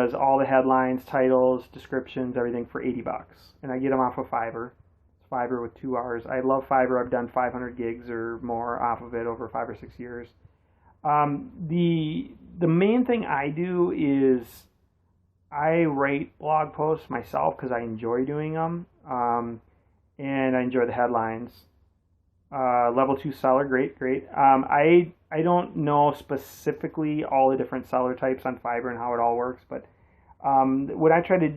does all the headlines, titles, descriptions, everything for 80 bucks. And I get them off of Fiverr. It's Fiverr with 2 R's. I love Fiverr. I've done 500 gigs or more off of it over 5 or 6 years. The main thing I do is I write blog posts myself because I enjoy doing them, and I enjoy the headlines. Level 2 seller, great, great. I don't know specifically all the different seller types on Fiverr and how it all works, but when I tried to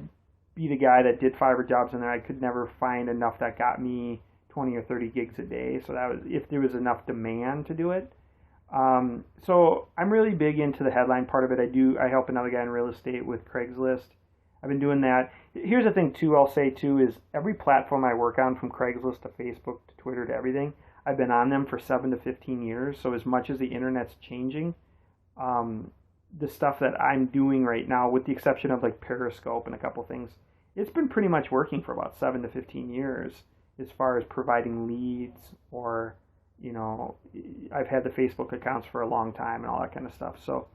be the guy that did Fiverr jobs in there, I could never find enough that got me 20 or 30 gigs a day. So that was if there was enough demand to do it. So I'm really big into the headline part of it. I help another guy in real estate with Craigslist. I've been doing that. Here's the thing too, I'll say too, is every platform I work on, from Craigslist to Facebook to Twitter to everything, I've been on them for 7 to 15 years. So as much as the internet's changing, the stuff that I'm doing right now, with the exception of like Periscope and a couple things, it's been pretty much working for about 7 to 15 years as far as providing leads, or I've had the Facebook accounts for a long time and all that kind of stuff. So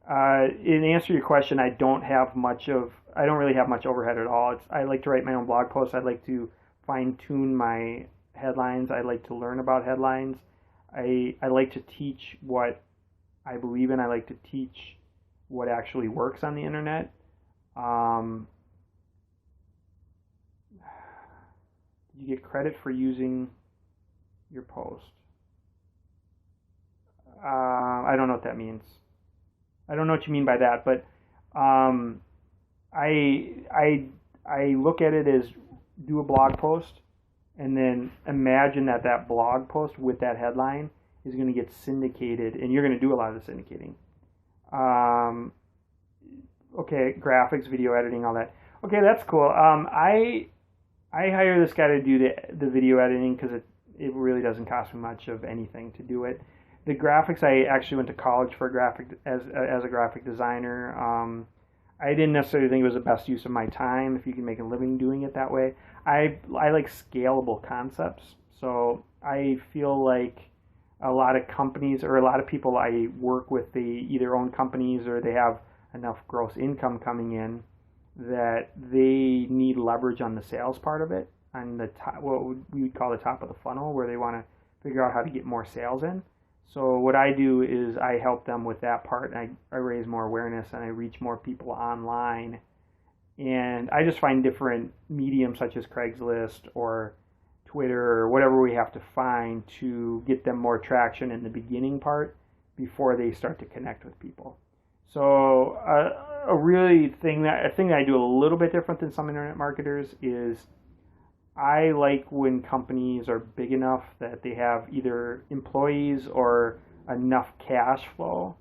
in answer to your question, I don't really have much overhead at all. I like to write my own blog posts. I like to fine tune my headlines. I like to learn about headlines. I like to teach what I believe in. I like to teach what actually works on the internet. You get credit for using your post. I don't know what that means. I don't know what you mean by that, but I look at it as do a blog post, and then imagine that blog post with that headline is going to get syndicated, and you're going to do a lot of the syndicating. Okay, graphics, video editing, all that. Okay, that's cool. I hire this guy to do the video editing because it really doesn't cost me much of anything to do it. The graphics, I actually went to college for as a graphic designer. I didn't necessarily think it was the best use of my time if you can make a living doing it that way. I like scalable concepts, so I feel like a lot of companies or a lot of people I work with, they either own companies or they have enough gross income coming in that they need leverage on the sales part of it, on the top, what we would call the top of the funnel, where they want to figure out how to get more sales in. So what I do is I help them with that part, and I raise more awareness, and I reach more people online. And I just find different mediums such as Craigslist or Twitter or whatever we have to find to get them more traction in the beginning part before they start to connect with people. So a thing that I do a little bit different than some internet marketers is I like when companies are big enough that they have either employees or enough cash flow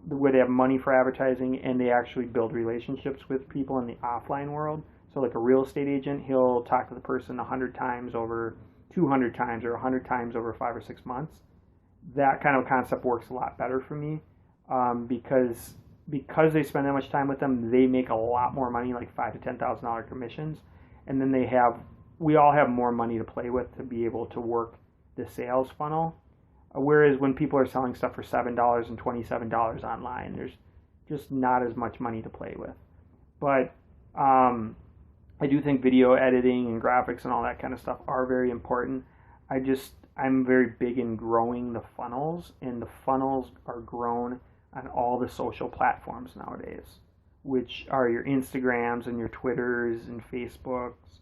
where they have money for advertising, and they actually build relationships with people in the offline world. So like a real estate agent, he'll talk to the person 100 times over 200 times or 100 times over 5 or 6 months. That kind of concept works a lot better for me because they spend that much time with them, they make a lot more money, like $5,000 to $10,000 commissions. And then we all have more money to play with to be able to work the sales funnel. Whereas when people are selling stuff for $7 and $27 online, there's just not as much money to play with. But I do think video editing and graphics and all that kind of stuff are very important. I'm very big in growing the funnels, and the funnels are grown on all the social platforms nowadays, which are your Instagrams and your Twitters and Facebooks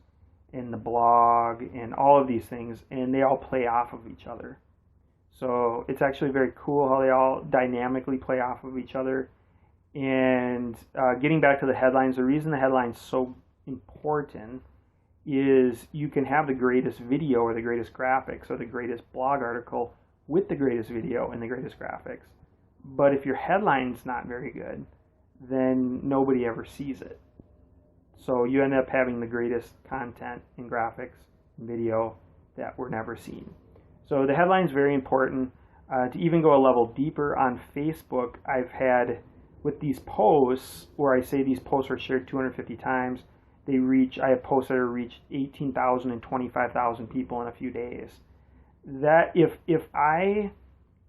and the blog and all of these things, and they all play off of each other. So it's actually very cool how they all dynamically play off of each other. And getting back to the headlines, the reason the headline's so important is you can have the greatest video or the greatest graphics or the greatest blog article with the greatest video and the greatest graphics. But if your headline's not very good, then nobody ever sees it. So you end up having the greatest content in graphics and video that were never seen. So the headline's very important. To even go a level deeper on Facebook, I've had with these posts where I say these posts are shared 250 times, I have posts that have reached 18,000 and 25,000 people in a few days. That if I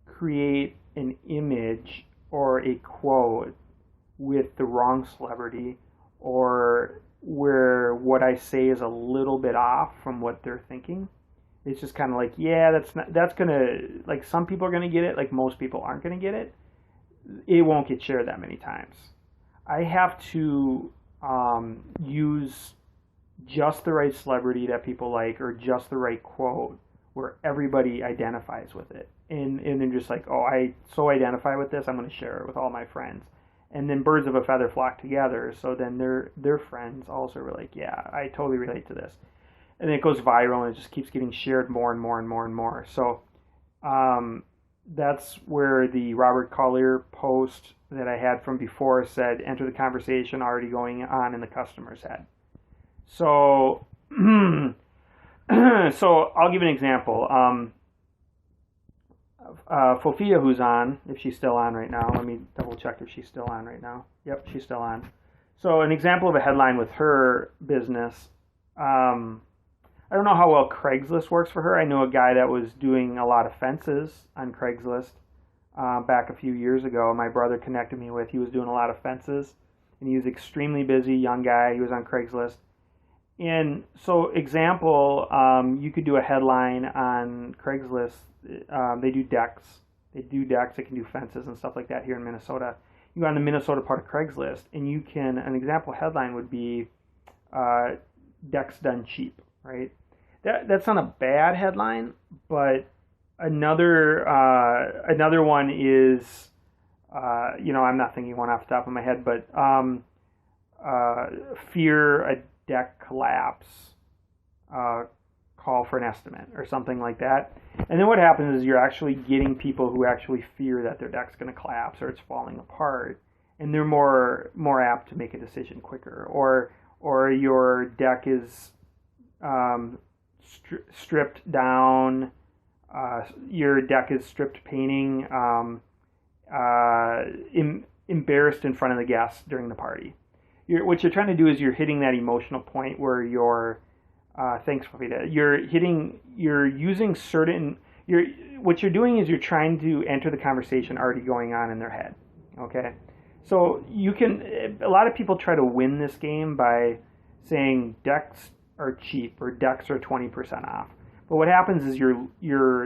create an image or a quote with the wrong celebrity, or where what I say is a little bit off from what they're thinking. It's just kind of like, yeah, that's gonna, like, some people are gonna get it, like most people aren't gonna get it. It won't get shared that many times. I have to use just the right celebrity that people like, or just the right quote where everybody identifies with it. And then just like, oh, I so identify with this, I'm going to share it with all my friends. And then birds of a feather flock together. So then their friends also are like, yeah, I totally relate to this. And then it goes viral and it just keeps getting shared more and more and more and more. So that's where the Robert Collier post that I had from before said, enter the conversation already going on in the customer's head. So, so I'll give an example. Fofia, who's on, if she's still on right now, let me double check if she's still on right now. Yep, she's still on. So an example of a headline with her business. I don't know how well Craigslist works for her. I know a guy that was doing a lot of fences on Craigslist back a few years ago. My brother connected me with. He was doing a lot of fences, and he was extremely busy, young guy. He was on Craigslist. And so, example, you could do a headline on Craigslist. They do decks. They can do fences and stuff like that here in Minnesota. You go on the Minnesota part of Craigslist, and you can, an example headline would be decks done cheap, right? That's not a bad headline, but another one is, I'm not thinking one off the top of my head, but fear a deck collapse, call for an estimate or something like that. And then what happens is you're actually getting people who actually fear that their deck's going to collapse or it's falling apart, and they're more apt to make a decision quicker. Or your deck is stripped down. Your deck is stripped painting, embarrassed in front of the guests during the party. What you're trying to do is you're hitting that emotional point where you're, thanks for that. What you're doing is you're trying to enter the conversation already going on in their head. Okay. So a lot of people try to win this game by saying decks are cheap or decks are 20% off. But what happens is you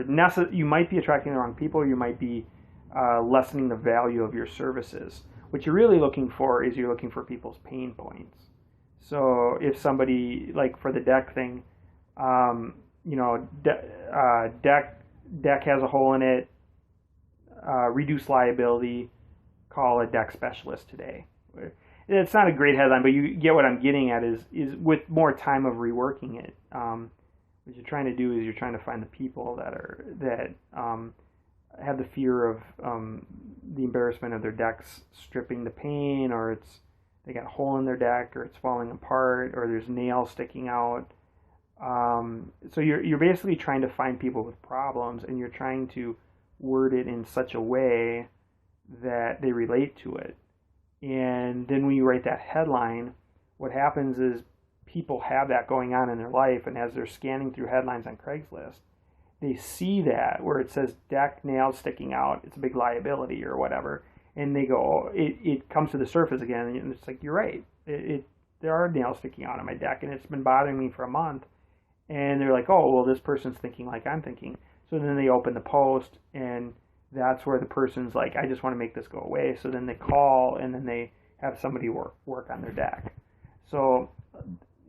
might be attracting the wrong people, or you might be lessening the value of your services. What you're really looking for is you're looking for people's pain points. So if somebody, like for the deck thing, deck has a hole in it, reduce liability, call a deck specialist today. It's not a great headline, but you get what I'm getting at is with more time of reworking it. What you're trying to do is you're trying to find the people that have the fear of the embarrassment of their decks stripping the paint, or they got a hole in their deck, or it's falling apart, or there's nails sticking out. So you're basically trying to find people with problems, and you're trying to word it in such a way that they relate to it. And then when you write that headline, what happens is people have that going on in their life, and as they're scanning through headlines on Craigslist, they see that where it says deck nails sticking out, it's a big liability or whatever, and they go, it comes to the surface again, and it's like, you're right, there are nails sticking out on my deck, and it's been bothering me for a month. And they're like, oh, well, this person's thinking like I'm thinking. So then they open the post, and that's where the person's like, I just want to make this go away. So then they call, and then they have somebody work on their deck. So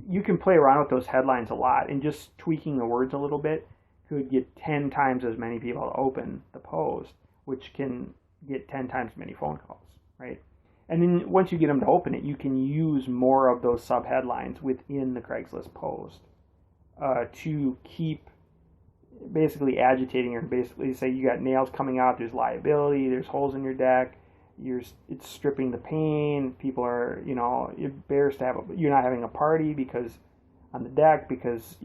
you can play around with those headlines a lot, and just tweaking the words a little bit could get 10 times as many people to open the post, which can get 10 times as many phone calls, right? And then once you get them to open it, you can use more of those sub-headlines within the Craigslist post to keep basically agitating, or basically say you got nails coming out, there's liability, there's holes in your deck, it's stripping the paint, people are, embarrassed to you're not having a party because on the deck because,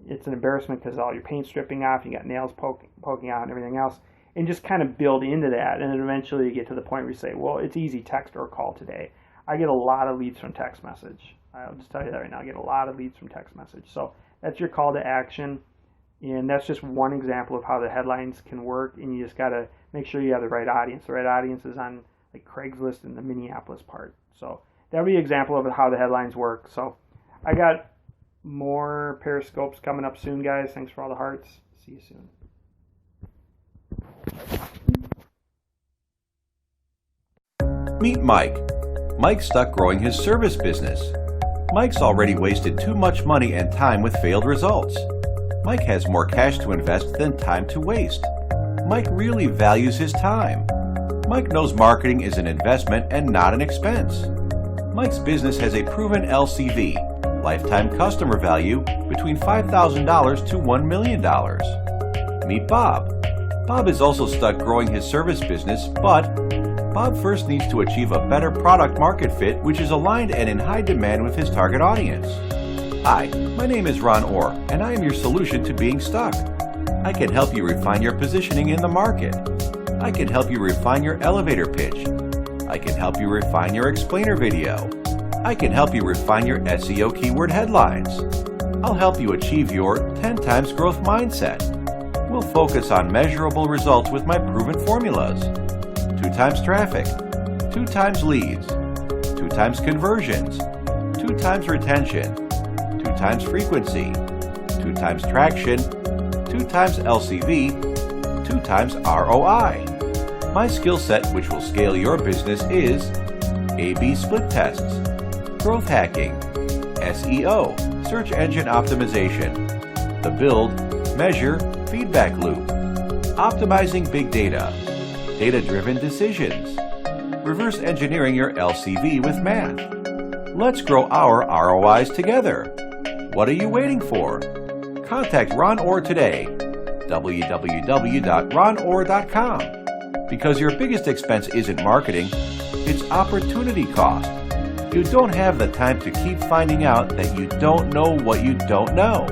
it's an embarrassment because all your paint's stripping off, you got nails poking out and everything else, and just kind of build into that, and then eventually you get to the point where you say, well, it's easy, text or call today. I get a lot of leads from text message. I'll just tell you that right now. I get a lot of leads from text message. So that's your call to action. And that's just one example of how the headlines can work. And you just got to make sure you have the right audience. The right audience is on like Craigslist and the Minneapolis part. So that would be an example of how the headlines work. So I got more Periscopes coming up soon, guys. Thanks for all the hearts. See you soon. Meet Mike. Mike's stuck growing his service business. Mike's already wasted too much money and time with failed results. Mike has more cash to invest than time to waste. Mike really values his time. Mike knows marketing is an investment and not an expense. Mike's business has a proven LCV, lifetime customer value, between $5,000 to $1 million. Meet Bob. Bob is also stuck growing his service business, but Bob first needs to achieve a better product market fit which is aligned and in high demand with his target audience. Hi, my name is Ron Orr, and I am your solution to being stuck. I can help you refine your positioning in the market. I can help you refine your elevator pitch. I can help you refine your explainer video. I can help you refine your SEO keyword headlines. I'll help you achieve your 10 times growth mindset. We'll focus on measurable results with my proven formulas. 2 times traffic, 2 times leads, 2 times conversions, 2 times retention, 2 times frequency, 2 times traction, 2 times LCV, 2 times ROI. My skill set, which will scale your business, is A/B split tests, growth hacking, SEO, search engine optimization, the build, measure, feedback loop, optimizing big data, data-driven decisions, reverse engineering your LCV with math. Let's grow our ROIs together. What are you waiting for? Contact Ron Orr today, www.ronorr.com. Because your biggest expense isn't marketing, it's opportunity cost. You don't have the time to keep finding out that you don't know what you don't know.